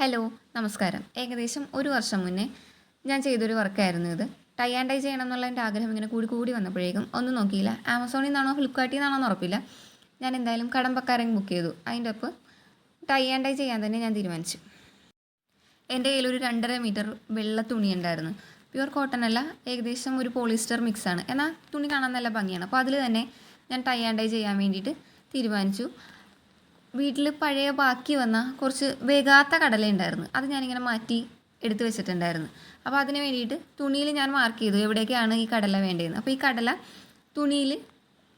Hello, നമസ്കാരം. ഏകദേശം ഒരു വർഷം മുന്നേ ഞാൻ ചെയ്തൊരു വർക്കായിരുന്നു ഇത്. ടൈ ആൻഡ് ഡൈ ചെയ്യണം എന്നുള്ള എൻ്റെ ആഗ്രഹം ഇങ്ങനെ കൂടി വന്നപ്പോഴേക്കും ഒന്നും നോക്കിയില്ല. ആമസോണിൽ നിന്നാണോ ഫ്ലിപ്കാർട്ടിൽ നിന്നാണോ എന്ന് ഉറപ്പില്ല. ഞാൻ എന്തായാലും കടമ്പക്കാരൻ ബുക്ക് ചെയ്തു. അതിൻ്റെ ഒപ്പം ടൈ ആൻഡ് ഡൈ ചെയ്യാൻ തന്നെ ഞാൻ തീരുമാനിച്ചു. എൻ്റെ കയ്യിൽ ഒരു 2.5 മീറ്റർ വെള്ള തുണി ഉണ്ടായിരുന്നു. പ്യുവർ കോട്ടൺ അല്ല, ഏകദേശം ഒരു പോളിസ്റ്റർ മിക്സാണ്. എന്നാൽ തുണി കാണാൻ നല്ല ഭംഗിയാണ്. അപ്പോൾ അതിൽ തന്നെ ഞാൻ ടൈ ആൻഡ് ഡൈ ചെയ്യാൻ വേണ്ടിയിട്ട് തീരുമാനിച്ചു. വീട്ടിൽ പഴയ ബാക്കി വന്ന കുറച്ച് വേകാത്ത കടല ഉണ്ടായിരുന്നു. അത് ഞാനിങ്ങനെ മാറ്റി എടുത്ത് വെച്ചിട്ടുണ്ടായിരുന്നു. അപ്പോൾ അതിന് വേണ്ടിയിട്ട് തുണിയിൽ ഞാൻ മാർക്ക് ചെയ്തു എവിടേക്കാണ് ഈ കടല വേണ്ടതെന്ന്. അപ്പോൾ ഈ കടല തുണിയിൽ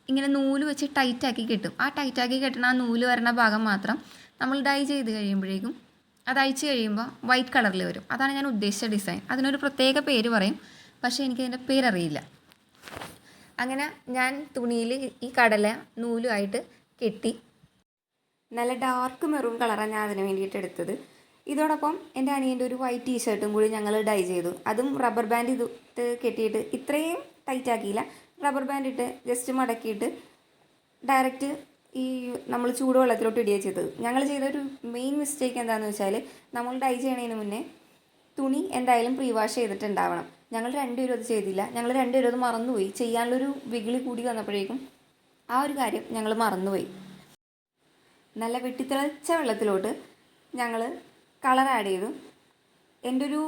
ഇങ്ങനെ നൂല് വെച്ച് ടൈറ്റാക്കി കെട്ടും. ആ ടൈറ്റാക്കി കെട്ടണ ആ നൂല് വരണ ഭാഗം മാത്രം നമ്മൾ ഡൈ ചെയ്ത് കഴിയുമ്പോഴേക്കും അത് അയച്ച് കഴിയുമ്പോൾ വൈറ്റ് കളറിൽ വരും. അതാണ് ഞാൻ ഉദ്ദേശിച്ച ഡിസൈൻ. അതിനൊരു പ്രത്യേക പേര് പറയും, പക്ഷേ എനിക്കതിൻ്റെ പേരറിയില്ല. അങ്ങനെ ഞാൻ തുണിയിൽ ഈ കടല നൂലുമായിട്ട് കെട്ടി. നല്ല ഡാർക്ക് മെറൂൺ കളറാണ് ഞാൻ അതിന് വേണ്ടിയിട്ട് എടുത്തത്. ഇതോടൊപ്പം എൻ്റെ അനിയൻ്റെ ഒരു വൈറ്റ് ടീഷർട്ടും കൂടി ഞങ്ങൾ ഡൈ ചെയ്തു. അതും റബ്ബർ ബാൻഡ് ഇട്ട് കെട്ടിയിട്ട് ഇത്രയും ടൈറ്റ് ആക്കിയില്ല, റബ്ബർ ബാൻഡ് ഇട്ട് ജസ്റ്റ് മടക്കിയിട്ട് ഡയറക്റ്റ് ഈ നമ്മൾ ചൂടുവെള്ളത്തിലോട്ട് ഇടുകയാണ് ചെയ്തത്. ഞങ്ങൾ ചെയ്തൊരു മെയിൻ മിസ്റ്റേക്ക് എന്താണെന്ന് വെച്ചാൽ, നമ്മൾ ഡൈ ചെയ്യണതിന് മുന്നേ തുണി എന്തായാലും പ്രീ വാഷ് ചെയ്തിട്ടുണ്ടാവണം. ഞങ്ങൾ രണ്ടുപേരും അത് ചെയ്തില്ല. ഞങ്ങൾ രണ്ടുപേരും അത് മറന്നുപോയി. ചെയ്യാനുള്ളൊരു വികിളി കൂടി വന്നപ്പോഴേക്കും ആ ഒരു കാര്യം ഞങ്ങൾ മറന്നുപോയി. നല്ല വെട്ടിത്തിളച്ച വെള്ളത്തിലോട്ട് ഞങ്ങൾ കളർ ആഡ് ചെയ്തു. എൻ്റെ ഒരു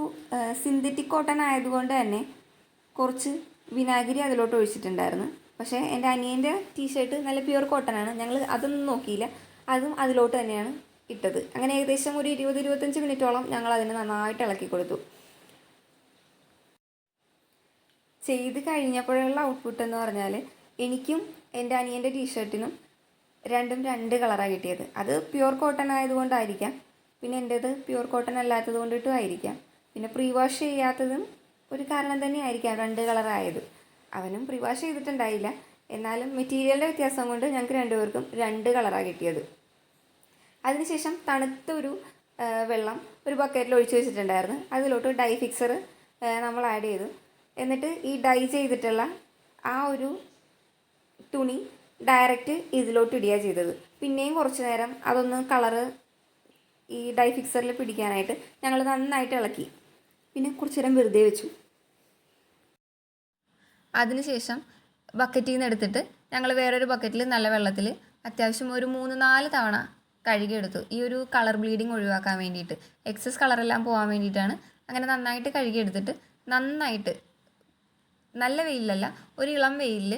സിന്തറ്റിക് കോട്ടൺ ആയതുകൊണ്ട് തന്നെ കുറച്ച് വിനാഗിരി അതിലോട്ട് ഒഴിച്ചിട്ടുണ്ടായിരുന്നു. പക്ഷേ എൻ്റെ അനിയൻ്റെ ടീഷർട്ട് നല്ല പ്യുവർ കോട്ടനാണ്. ഞങ്ങൾ അതൊന്നും നോക്കിയില്ല, അതും അതിലോട്ട് തന്നെയാണ് ഇട്ടത്. അങ്ങനെ ഏകദേശം ഒരു 20-25 മിനിറ്റോളം ഞങ്ങൾ അതിന് നന്നായിട്ട് ഇളക്കി കൊടുത്തു. ചെയ്ത് കഴിഞ്ഞപ്പോഴുള്ള ഔട്ട്പുട്ട് എന്ന് പറഞ്ഞാൽ, എനിക്കും എൻ്റെ അനിയൻ്റെ ടീഷർട്ടിനും രണ്ടും 2 കളറാണ് കിട്ടിയത്. അത് പ്യുവർ കോട്ടൺ ആയതുകൊണ്ടായിരിക്കാം, പിന്നെ എൻ്റേത് പ്യുവർ കോട്ടൺ അല്ലാത്തത് കൊണ്ടിട്ടും ആയിരിക്കാം, പിന്നെ പ്രീ വാഷ് ചെയ്യാത്തതും ഒരു കാരണം തന്നെ ആയിരിക്കാം 2 കളറായത്. അവനും പ്രീ വാഷ് ചെയ്തിട്ടുണ്ടായില്ല, എന്നാലും മെറ്റീരിയലിൻ്റെ വ്യത്യാസം കൊണ്ട് ഞങ്ങൾക്ക് രണ്ടുപേർക്കും 2 കളറാണ് കിട്ടിയത്. അതിനുശേഷം തണുത്തൊരു വെള്ളം ഒരു ബക്കറ്റിൽ ഒഴിച്ച് വെച്ചിട്ടുണ്ടായിരുന്നു. അതിലോട്ട് ഡൈ ഫിക്സർ നമ്മൾ ആഡ് ചെയ്തു. എന്നിട്ട് ഈ ഡൈ ചെയ്തിട്ടുള്ള ആ ഒരു തുണി ഡയറക്റ്റ് ഇതിലോട്ട് ഇടുകയാണ് ചെയ്തത്. പിന്നെയും കുറച്ച് നേരം അതൊന്ന് കളറ് ഈ ഡൈ ഫിക്സറിൽ പിടിക്കാനായിട്ട് ഞങ്ങൾ നന്നായിട്ട് ഇളക്കി. പിന്നെ കുറച്ച് നേരം വെറുതെ വെച്ചു. അതിനുശേഷം ബക്കറ്റിൽ നിന്ന് എടുത്തിട്ട് ഞങ്ങൾ വേറൊരു ബക്കറ്റിൽ നല്ല വെള്ളത്തിൽ അത്യാവശ്യം ഒരു 3-4 തവണ കഴുകിയെടുത്തു. ഈ ഒരു കളർ ബ്ലീഡിങ് ഒഴിവാക്കാൻ വേണ്ടിയിട്ട്, എക്സസ് കളറെല്ലാം പോകാൻ വേണ്ടിയിട്ടാണ്. അങ്ങനെ നന്നായിട്ട് കഴുകിയെടുത്തിട്ട് നന്നായിട്ട് നല്ല വെയിലല്ല, ഒരു ഇളം വെയിലിൽ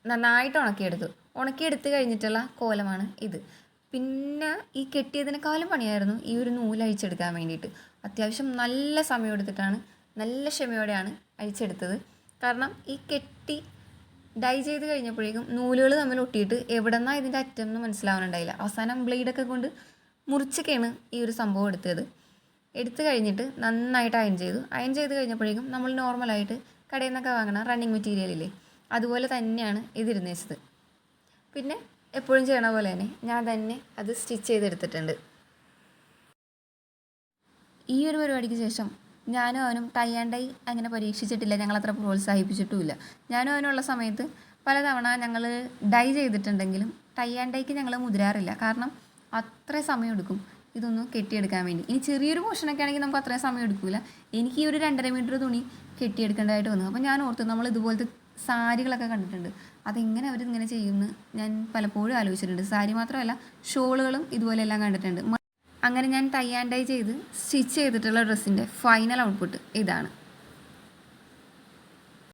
നന്നായിട്ട് ഉണക്കിയെടുത്ത് കഴിഞ്ഞിട്ടുള്ള കോലമാണ് ഇത്. പിന്നെ ഈ കെട്ടിയതിനേക്കാളും പണിയായിരുന്നു ഈ ഒരു നൂല് അഴിച്ചെടുക്കാൻ വേണ്ടിയിട്ട്. അത്യാവശ്യം നല്ല സമയം എടുത്തിട്ടാണ്, നല്ല ക്ഷമയോടെയാണ് അഴിച്ചെടുത്തത്. കാരണം ഈ കെട്ടി ഡൈ ചെയ്ത് കഴിഞ്ഞപ്പോഴേക്കും നൂലുകൾ തമ്മിൽ ഒട്ടിയിട്ട് എവിടെ നിന്നാണ് ഇതിൻ്റെ അറ്റം എന്ന് മനസ്സിലാവാനുണ്ടായില്ല. അവസാനം ബ്ലേഡൊക്കെ കൊണ്ട് മുറിച്ചൊക്കെയാണ് ഈ ഒരു സംഭവം എടുത്ത് കഴിഞ്ഞിട്ട് നന്നായിട്ട് അയൺ ചെയ്ത് കഴിഞ്ഞപ്പോഴേക്കും നമ്മൾ നോർമലായിട്ട് കടയിൽ നിന്നൊക്കെ വാങ്ങണ റണ്ണിങ് മെറ്റീരിയലില്ലേ, അതുപോലെ തന്നെയാണ് ഇതിരുന്നേച്ചത്. പിന്നെ എപ്പോഴും ചെയ്യണ പോലെ തന്നെ ഞാൻ തന്നെ അത് സ്റ്റിച്ച് ചെയ്തെടുത്തിട്ടുണ്ട്. ഈ ഒരു പരിപാടിക്ക് ശേഷം ഞാനും അവനും ടൈ ആൻഡ് ഡൈ അങ്ങനെ പരീക്ഷിച്ചിട്ടില്ല, ഞങ്ങളത്ര പ്രോത്സാഹിപ്പിച്ചിട്ടുമില്ല. ഞാനും അവനുള്ള സമയത്ത് പലതവണ ഞങ്ങൾ ഡൈ ചെയ്തിട്ടുണ്ടെങ്കിലും ടൈ ആൻഡ് ഡൈക്ക് ഞങ്ങൾ മുതിരാറില്ല. കാരണം അത്രയും സമയം എടുക്കും ഇതൊന്നും കെട്ടിയെടുക്കാൻ വേണ്ടി. ഇനി ചെറിയൊരു പോർഷനൊക്കെ ആണെങ്കിൽ നമുക്ക് അത്രയും സമയം എടുക്കില്ല. എനിക്ക് ഈ ഒരു 2.5 മീറ്റർ തുണി കെട്ടിയെടുക്കേണ്ടതായിട്ട് വന്നു. അപ്പോൾ ഞാൻ ഓർത്തു, നമ്മൾ ഇതുപോലത്തെ സാരികളൊക്കെ കണ്ടിട്ടുണ്ട്, അതെങ്ങനെ അവരിങ്ങനെ ചെയ്യുമെന്ന് ഞാൻ പലപ്പോഴും ആലോചിച്ചിട്ടുണ്ട്. സാരി മാത്രമല്ല, ഷോളുകളും ഇതുപോലെയെല്ലാം കണ്ടിട്ടുണ്ട്. അങ്ങനെ ഞാൻ ടൈ ആൻഡ് ഡൈ ചെയ്ത് സ്റ്റിച്ച് ചെയ്തിട്ടുള്ള ഡ്രസ്സിൻ്റെ ഫൈനൽ ഔട്ട്പുട്ട് ഇതാണ്.